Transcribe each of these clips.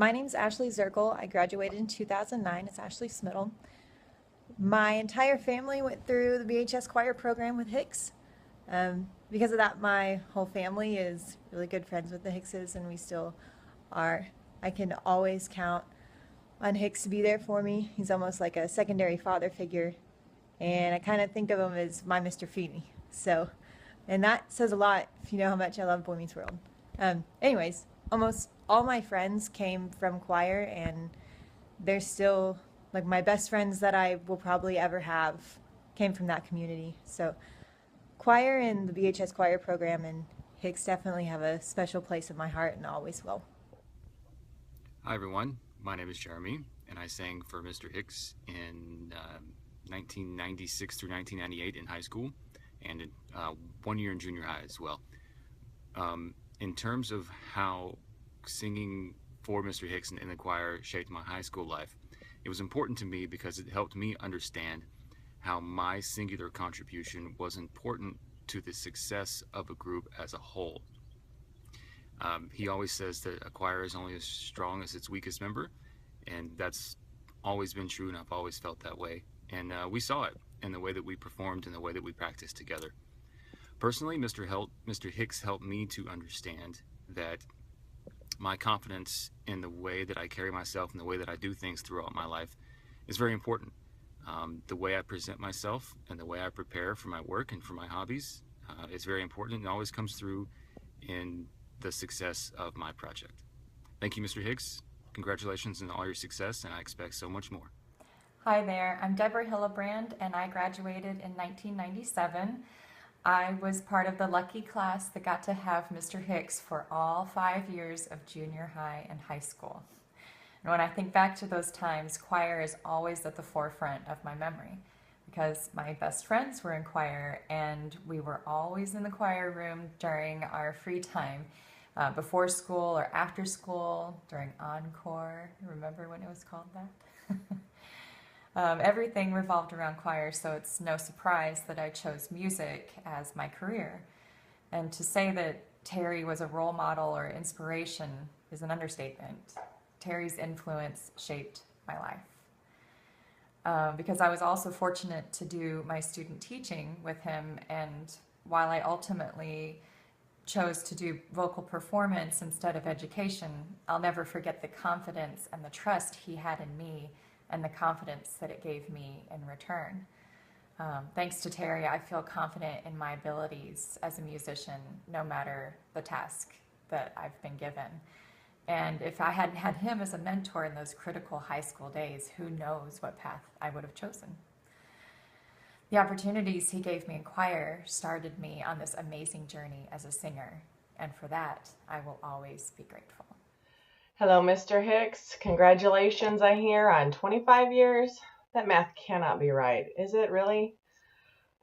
My name's Ashley Zirkle. I graduated in 2009. It's Ashley Smittle. My entire family went through the VHS choir program with Hicks. Because of that, my whole family is really good friends with the Hickses, and we still are. I can always count on Hicks to be there for me. He's almost like a secondary father figure, and I kind of think of him as my Mr. Feeney. So, and that says a lot if you know how much I love Boy Meets World. Anyways, almost all my friends came from choir, and they're still like my best friends that I will probably ever have came from that community. So, choir and the VHS choir program and Hicks definitely have a special place in my heart and always will. Hi everyone, my name is Jeremy, and I sang for Mr. Hicks in 1996 through 1998 in high school, and 1 year in junior high as well. In terms of how singing for Mr. Hicks in the choir shaped my high school life, it was important to me because it helped me understand how my singular contribution was important to the success of a group as a whole. He always says that a choir is only as strong as its weakest member, and that's always been true, and I've always felt that way. And we saw it in the way that we performed and the way that we practiced together. Personally, Mr. Hicks helped me to understand that my confidence in the way that I carry myself and the way that I do things throughout my life is very important. The way I present myself and the way I prepare for my work and for my hobbies is very important and always comes through in the success of my project. Thank you, Mr. Hicks. Congratulations on all your success, and I expect so much more. Hi there, I'm Deborah Hillebrand, and I graduated in 1997. I was part of the lucky class that got to have Mr. Hicks for all 5 years of junior high and high school. And when I think back to those times, choir is always at the forefront of my memory because my best friends were in choir, and we were always in the choir room during our free time, before school or after school, during encore. Remember when it was called that? Everything revolved around choir, so it's no surprise that I chose music as my career. And to say that Terry was a role model or inspiration is an understatement. Terry's influence shaped my life. Because I was also fortunate to do my student teaching with him, and while I ultimately chose to do vocal performance instead of education, I'll never forget the confidence and the trust he had in me and the confidence that it gave me in return. Thanks to Terry, I feel confident in my abilities as a musician, no matter the task that I've been given. And if I hadn't had him as a mentor in those critical high school days, who knows what path I would have chosen. The opportunities he gave me in choir started me on this amazing journey as a singer, and for that, I will always be grateful. Hello, Mr. Hicks. Congratulations, I hear, on 25 years. That math cannot be right, is it really?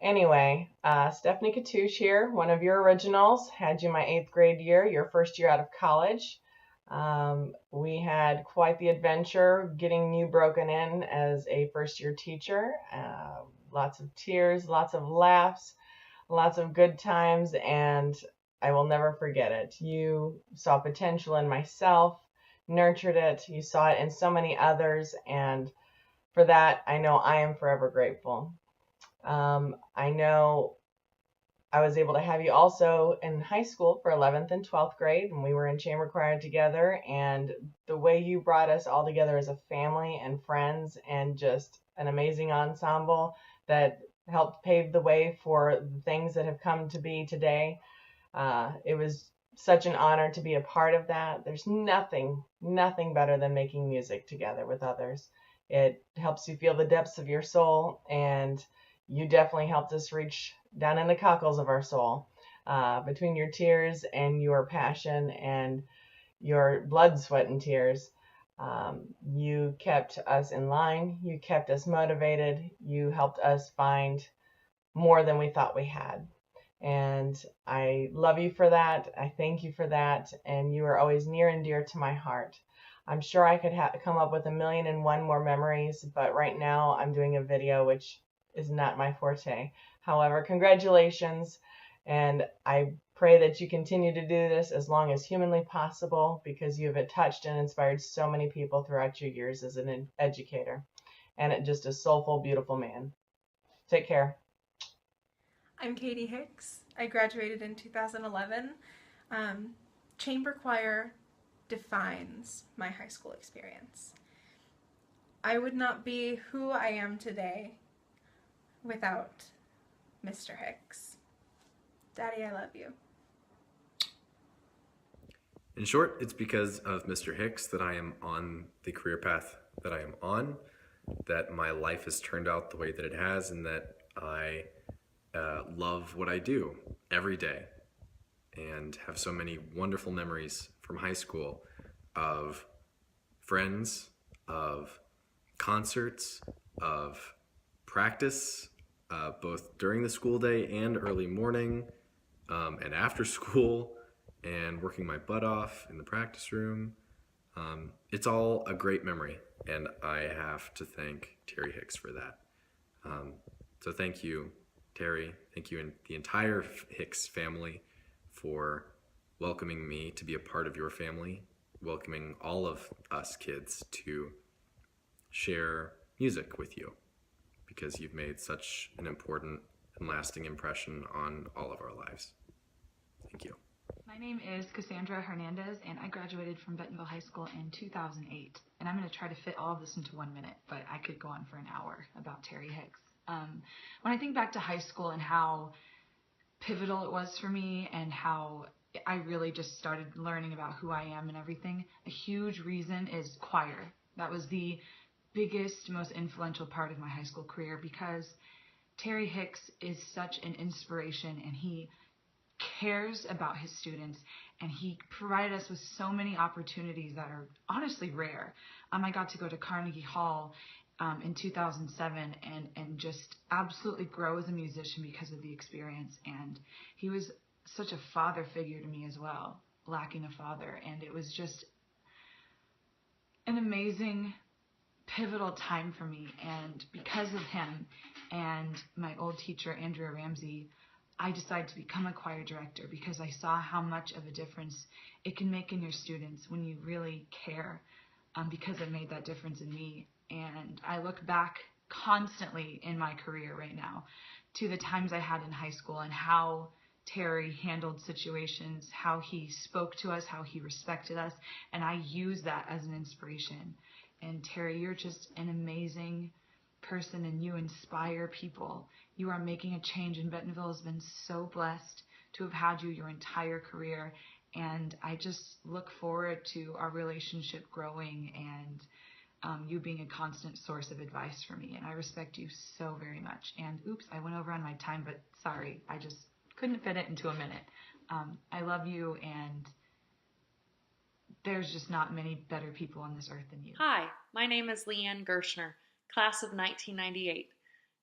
Anyway, Stephanie Katouche here, one of your originals. Had you my 8th grade year, your first year out of college. We had quite the adventure getting you broken in as a first-year teacher. Lots of tears, lots of laughs, lots of good times, and I will never forget it. You saw potential in myself, nurtured it, you saw it in so many others, and for that, I know I am forever grateful. I know I was able to have you also in high school for 11th and 12th grade when we were in chamber choir together, and the way you brought us all together as a family and friends and just an amazing ensemble that helped pave the way for the things that have come to be today. It was such an honor to be a part of that. There's nothing better than making music together with others. It helps you feel the depths of your soul, and you definitely helped us reach down in the cockles of our soul. Between your tears and your passion and your blood, sweat, and tears, you kept us in line, you kept us motivated, you helped us find more than we thought we had. And I love you for that. I thank you for that. And you are always near and dear to my heart. I'm sure I could come up with 1,000,001 more memories, but right now I'm doing a video, which is not my forte. However, congratulations. And I pray that you continue to do this as long as humanly possible, because you have touched and inspired so many people throughout your years as an educator. And just a soulful, beautiful man. Take care. I'm Katie Hicks. I graduated in 2011. Chamber choir defines my high school experience. I would not be who I am today without Mr. Hicks. Daddy, I love you. In short, it's because of Mr. Hicks that I am on the career path that I am on, that my life has turned out the way that it has, and that I love what I do every day and have so many wonderful memories from high school of friends, of concerts, of practice, both during the school day and early morning, and after school, and working my butt off in the practice room. It's all a great memory, and I have to thank Terry Hicks for that. So thank you, Terry. Thank you and the entire Hicks family for welcoming me to be a part of your family, welcoming all of us kids to share music with you, because you've made such an important and lasting impression on all of our lives. Thank you. My name is Cassandra Hernandez, and I graduated from Bentonville High School in 2008. And I'm going to try to fit all of this into 1 minute, but I could go on for an hour about Terry Hicks. When I think back to high school and how pivotal it was for me and how I really just started learning about who I am and everything, a huge reason is choir. That was the biggest, most influential part of my high school career, because Terry Hicks is such an inspiration, and he cares about his students, and he provided us with so many opportunities that are honestly rare. I got to go to Carnegie Hall in 2007 and just absolutely grow as a musician because of the experience. And he was such a father figure to me as well, lacking a father. And it was just an amazing, pivotal time for me. And because of him and my old teacher, Andrea Ramsey, I decided to become a choir director, because I saw how much of a difference it can make in your students when you really care, because it made that difference in me. And I look back constantly in my career right now to the times I had in high school and how Terry handled situations, how he spoke to us, how he respected us, and I use that as an inspiration. And Terry, you're just an amazing person, and you inspire people. You are making a change, and Bentonville has been so blessed to have had you your entire career, and I just look forward to our relationship growing and you being a constant source of advice for me, and I respect you so very much. And oops, I went over on my time, but sorry, I just couldn't fit it into a minute. I love you, and there's just not many better people on this earth than you. Hi, my name is Leanne Gershner, class of 1998.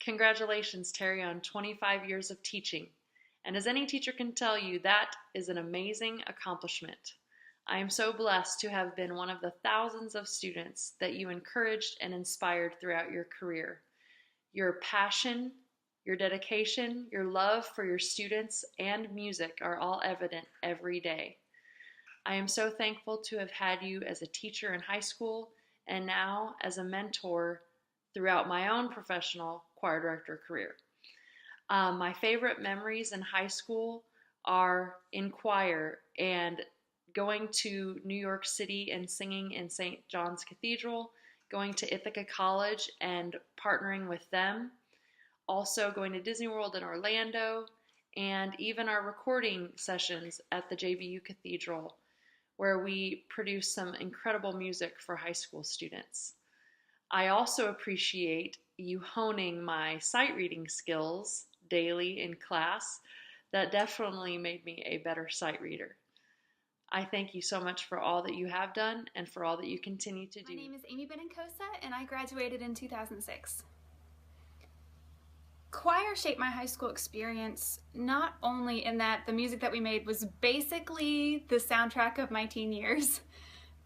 Congratulations, Terry, on 25 years of teaching. And as any teacher can tell you, that is an amazing accomplishment. I am so blessed to have been one of the thousands of students that you encouraged and inspired throughout your career. Your passion, your dedication, your love for your students and music are all evident every day. I am so thankful to have had you as a teacher in high school and now as a mentor throughout my own professional choir director career. My favorite memories in high school are in choir and going to New York City and singing in St. John's Cathedral, going to Ithaca College and partnering with them, also going to Disney World in Orlando, and even our recording sessions at the JVU Cathedral, where we produce some incredible music for high school students. I also appreciate you honing my sight reading skills daily in class. That definitely made me a better sight reader. I thank you so much for all that you have done and for all that you continue to do. My name is Amy Benencosa, and I graduated in 2006. Choir shaped my high school experience, not only in that the music that we made was basically the soundtrack of my teen years,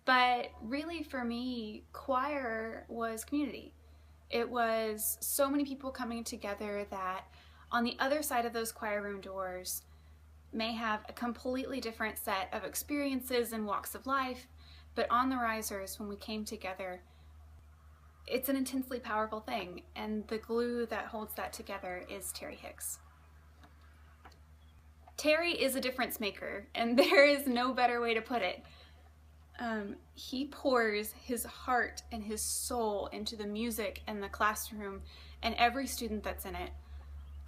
but really for me, choir was community. It was so many people coming together that on the other side of those choir room doors, may have a completely different set of experiences and walks of life, but on the risers, when we came together, it's an intensely powerful thing, and the glue that holds that together is Terry Hicks. Terry is a difference maker, and there is no better way to put it. He pours his heart and his soul into the music and the classroom and every student that's in it.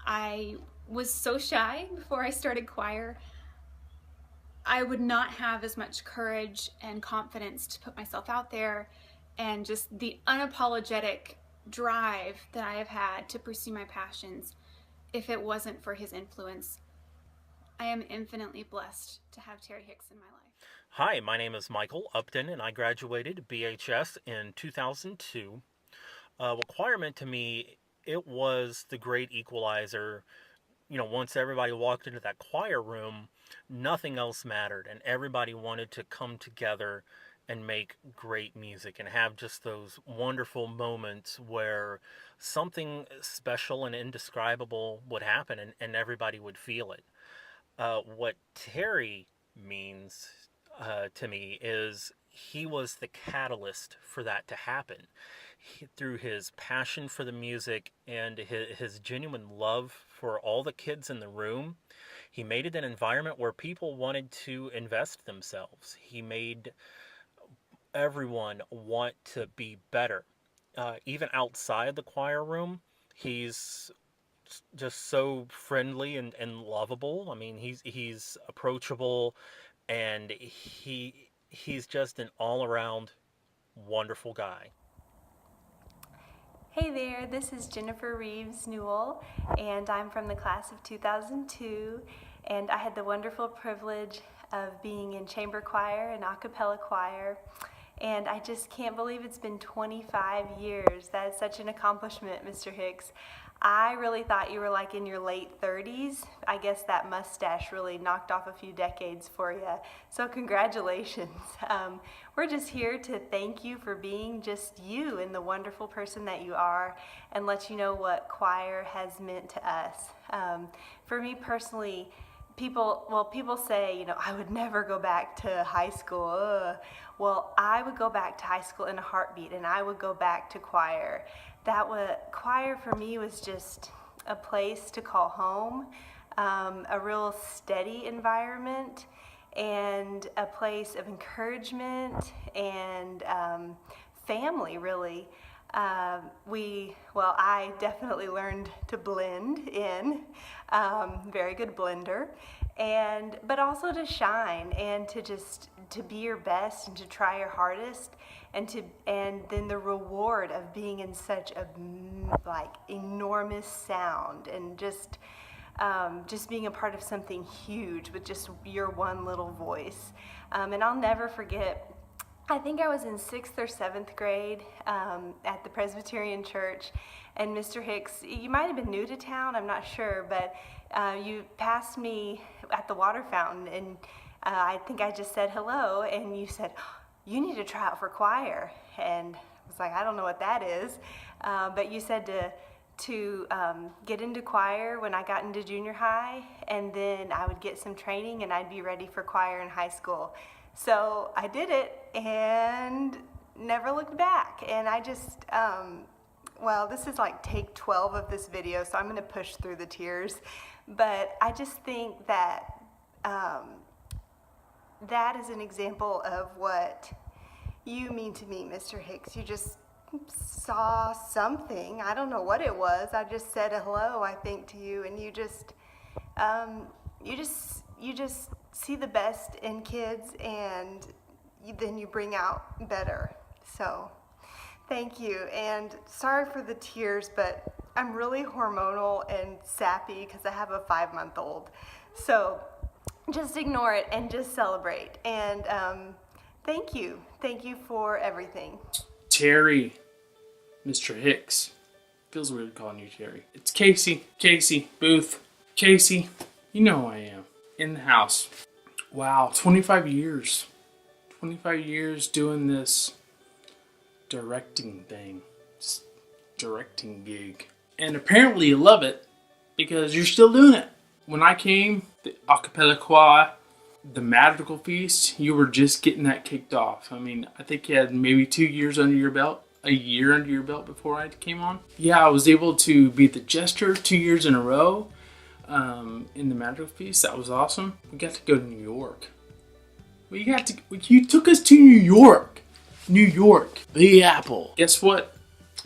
I was so shy before I started choir. I would not have as much courage and confidence to put myself out there, and just the unapologetic drive that I have had to pursue my passions if it wasn't for his influence. I am infinitely blessed to have Terry Hicks in my life. Hi, my name is Michael Upton, and I graduated BHS in 2002. What choir meant to me, it was the great equalizer. You know, once everybody walked into that choir room, nothing else mattered, and everybody wanted to come together and make great music and have just those wonderful moments where something special and indescribable would happen, and everybody would feel it. What Terry means to me is he was the catalyst for that to happen. Through his passion for the music and his genuine love for all the kids in the room, he made it an environment where people wanted to invest themselves. He made everyone want to be better. Even outside the choir room, he's just so friendly and lovable. I mean, he's approachable, and he's just an all-around wonderful guy. Hey there, this is Jennifer Reeves Newell, and I'm from the class of 2002, and I had the wonderful privilege of being in chamber choir and a cappella choir, and I just can't believe it's been 25 years. That is such an accomplishment, Mr. Hicks. I really thought you were like in your late 30s. I guess that mustache really knocked off a few decades for you. So congratulations. We're just here to thank you for being just you and the wonderful person that you are, and let you know what choir has meant to us. For me personally, people say, you know, I would never go back to high school. Ugh. Well, I would go back to high school in a heartbeat, and I would go back to choir. Choir for me was just a place to call home, a real steady environment, and a place of encouragement and family, really. I definitely learned to blend in, very good blender, but also to shine and to be your best and to try your hardest, and then the reward of being in such a enormous sound, and just being a part of something huge with just your one little voice. And I'll never forget, I think I was in 6th or 7th grade at the Presbyterian Church, and Mr. Hicks, you might have been new to town, I'm not sure, but you passed me at the water fountain, and I think I just said hello, and you said, you need to try out for choir. And I was like, I don't know what that is, but you said to get into choir when I got into junior high, and then I would get some training and I'd be ready for choir in high school. So I did it and never looked back. And I just, this is like take 12 of this video, so I'm going to push through the tears. But I just think that that is an example of what you mean to me, Mr. Hicks. You just saw something. I don't know what it was. I just said hello, I think, to you, and you just see the best in kids, and then you bring out better. So thank you, and sorry for the tears, but I'm really hormonal and sappy because I have a 5-month-old. So just ignore it and just celebrate. And thank you for everything. Terry, Mr. Hicks. Feels weird calling you Terry. It's Casey Booth. Casey, you know who I am. In the house. Wow, 25 years. 25 years doing this directing thing. This directing gig. And apparently you love it because you're still doing it. When I came, the acapella choir, the Madrigal Feast, you were just getting that kicked off. I mean, I think you had maybe 2 years under your belt, a year under your belt before I came on. Yeah, I was able to beat the Jester 2 years in a row in the Madrigal Feast. That was awesome. We got to go to New York. You took us to New York. New York. The Apple. Guess what?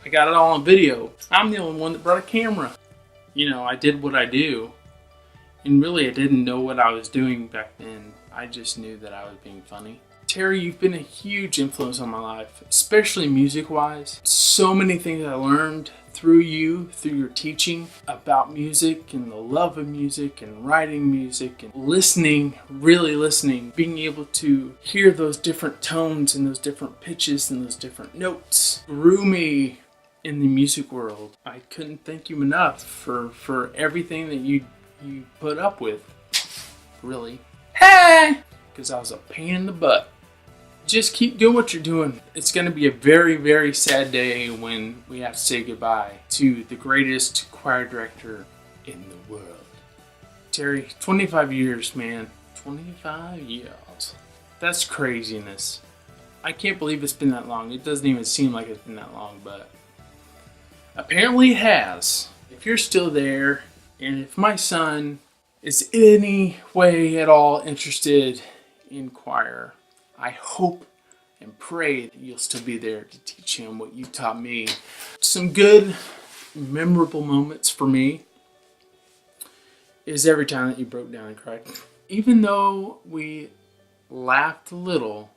I got it all on video. I'm the only one that brought a camera. You know, I did what I do. And really, I didn't know what I was doing back then. I just knew that I was being funny. Terry, you've been a huge influence on my life, especially music-wise. So many things I learned through you, through your teaching about music and the love of music and writing music and listening, really listening, being able to hear those different tones and those different pitches and those different notes grew me in the music world. I couldn't thank you enough for everything that you put up with, really. Hey! Because I was a pain in the butt. Just keep doing what you're doing. It's going to be a very, very sad day when we have to say goodbye to the greatest choir director in the world. Terry, 25 years, man. 25 years. That's craziness. I can't believe it's been that long. It doesn't even seem like it's been that long, but apparently it has. If you're still there, and if my son is any way at all interested in choir, I hope and pray that you'll still be there to teach him what you taught me. Some good, memorable moments for me is every time that you broke down and cried. Even though we laughed a little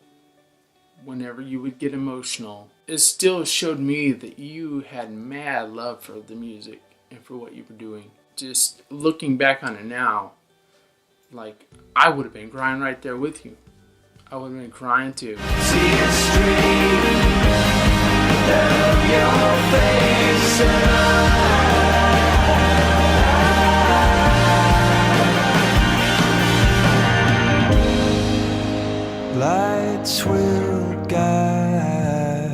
whenever you would get emotional, it still showed me that you had mad love for the music and for what you were doing. Just looking back on it now, like, I would have been crying right there with you. I would have been crying too. See a stream of your face lights will guide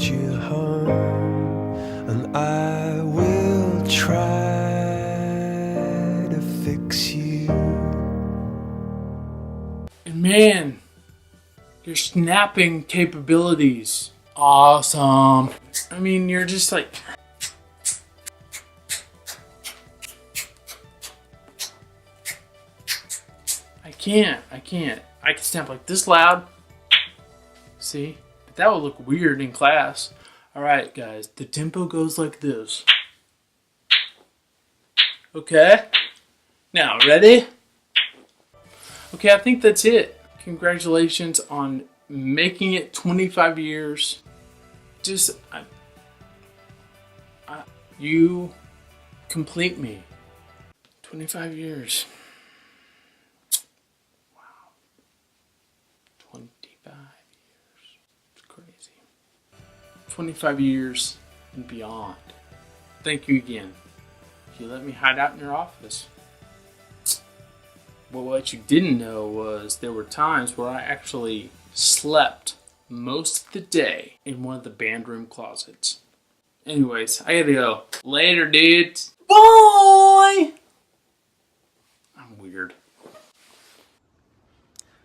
you home, and I will try to fix you. And man, your snapping capabilities, awesome. I mean, you're just like, I can't. I can snap like this loud. See? But that would look weird in class. Alright guys, the tempo goes like this. Okay? Now, ready? Okay, I think that's it. Congratulations on making it 25 years. Just, you complete me. 25 years. Wow. 25 years. It's crazy. 25 years and beyond. Thank you again. You let me hide out in your office. Well, what you didn't know was there were times where I actually slept most of the day in one of the band room closets. Anyways, I gotta go. Later, dudes. Bye! I'm weird.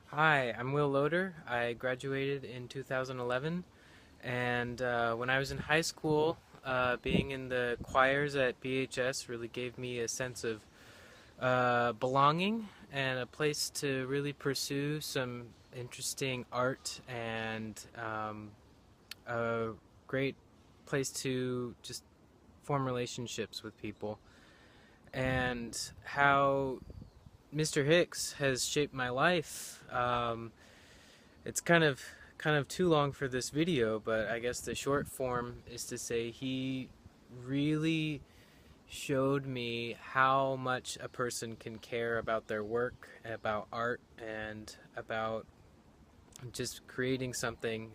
Hi, I'm Will Loader. I graduated in 2011, and when I was in high school, being in the choirs at BHS really gave me a sense of belonging and a place to really pursue some interesting art, and a great place to just form relationships with people. And how Mr. Hicks has shaped my life. It's kind of too long for this video, but I guess the short form is to say he really showed me how much a person can care about their work, about art, and about just creating something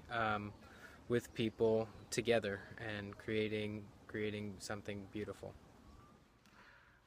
with people together and creating something beautiful.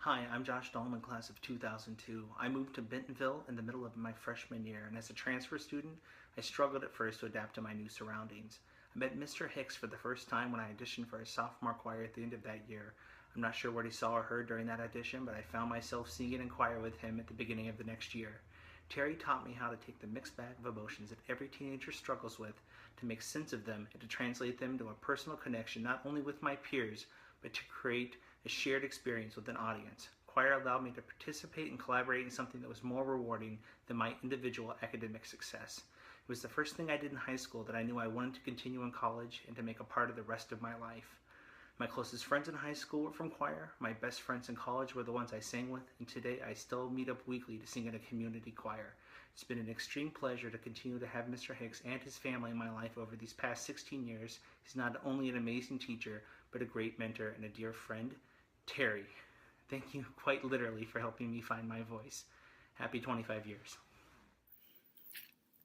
Hi, I'm Josh Dahlman, class of 2002. I moved to Bentonville in the middle of my freshman year, and as a transfer student, I struggled at first to adapt to my new surroundings. I met Mr. Hicks for the first time when I auditioned for a sophomore choir at the end of that year. I'm not sure what he saw or heard during that audition, but I found myself singing in choir with him at the beginning of the next year. Terry taught me how to take the mixed bag of emotions that every teenager struggles with, to make sense of them and to translate them to a personal connection not only with my peers, but to create a shared experience with an audience. Choir allowed me to participate and collaborate in something that was more rewarding than my individual academic success. It was the first thing I did in high school that I knew I wanted to continue in college and to make a part of the rest of my life. My closest friends in high school were from choir. My best friends in college were the ones I sang with, and today I still meet up weekly to sing in a community choir. It's been an extreme pleasure to continue to have Mr. Hicks and his family in my life over these past 16 years. He's not only an amazing teacher, but a great mentor and a dear friend. Terry, thank you quite literally for helping me find my voice. Happy 25 years.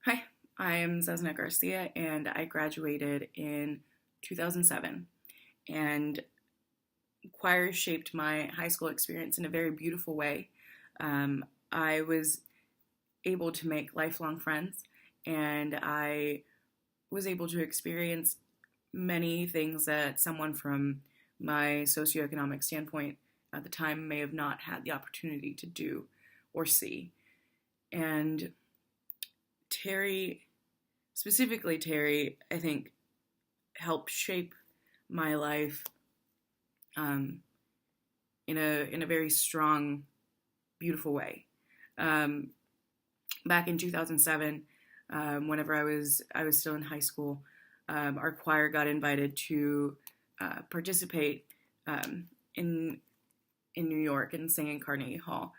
Hi, I'm Zazna Garcia, and I graduated in 2007. And choir shaped my high school experience in a very beautiful way. I was able to make lifelong friends, and I was able to experience many things that someone from my socioeconomic standpoint at the time may have not had the opportunity to do or see. And Terry, specifically Terry, I think helped shape my life in a very strong, beautiful way. Back in 2007, whenever I was still in high school, our choir got invited to participate in New York and sing in Carnegie Hall.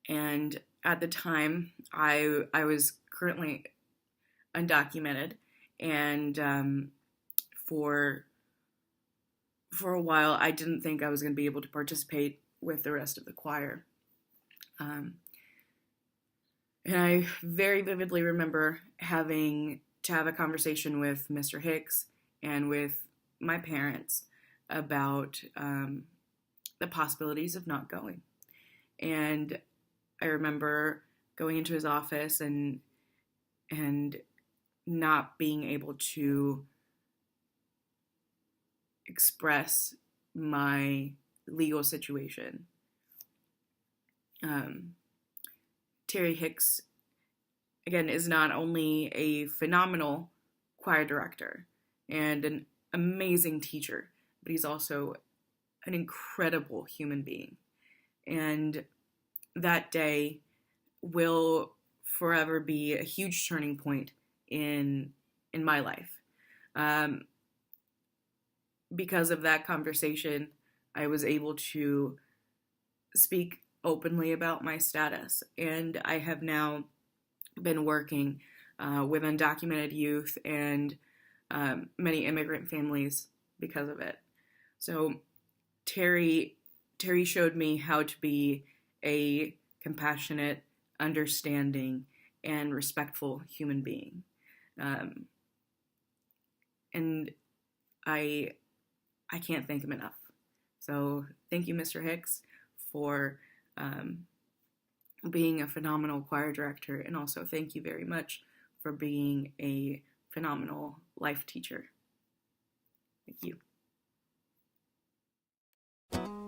And at the time, I was currently undocumented, and for a while, I didn't think I was going to be able to participate with the rest of the choir. And I very vividly remember having to have a conversation with Mr. Hicks and with my parents about the possibilities of not going. And I remember going into his office and not being able to express my legal situation. Terry Hicks, again, is not only a phenomenal choir director and an amazing teacher, but he's also an incredible human being. And that day will forever be a huge turning point in my life. Because of that conversation, I was able to speak openly about my status, and I have now been working with undocumented youth and many immigrant families because of it. So Terry showed me how to be a compassionate, understanding, and respectful human being. And I can't thank him enough. So thank you, Mr. Hicks, for being a phenomenal choir director, and also thank you very much for being a phenomenal life teacher. Thank you.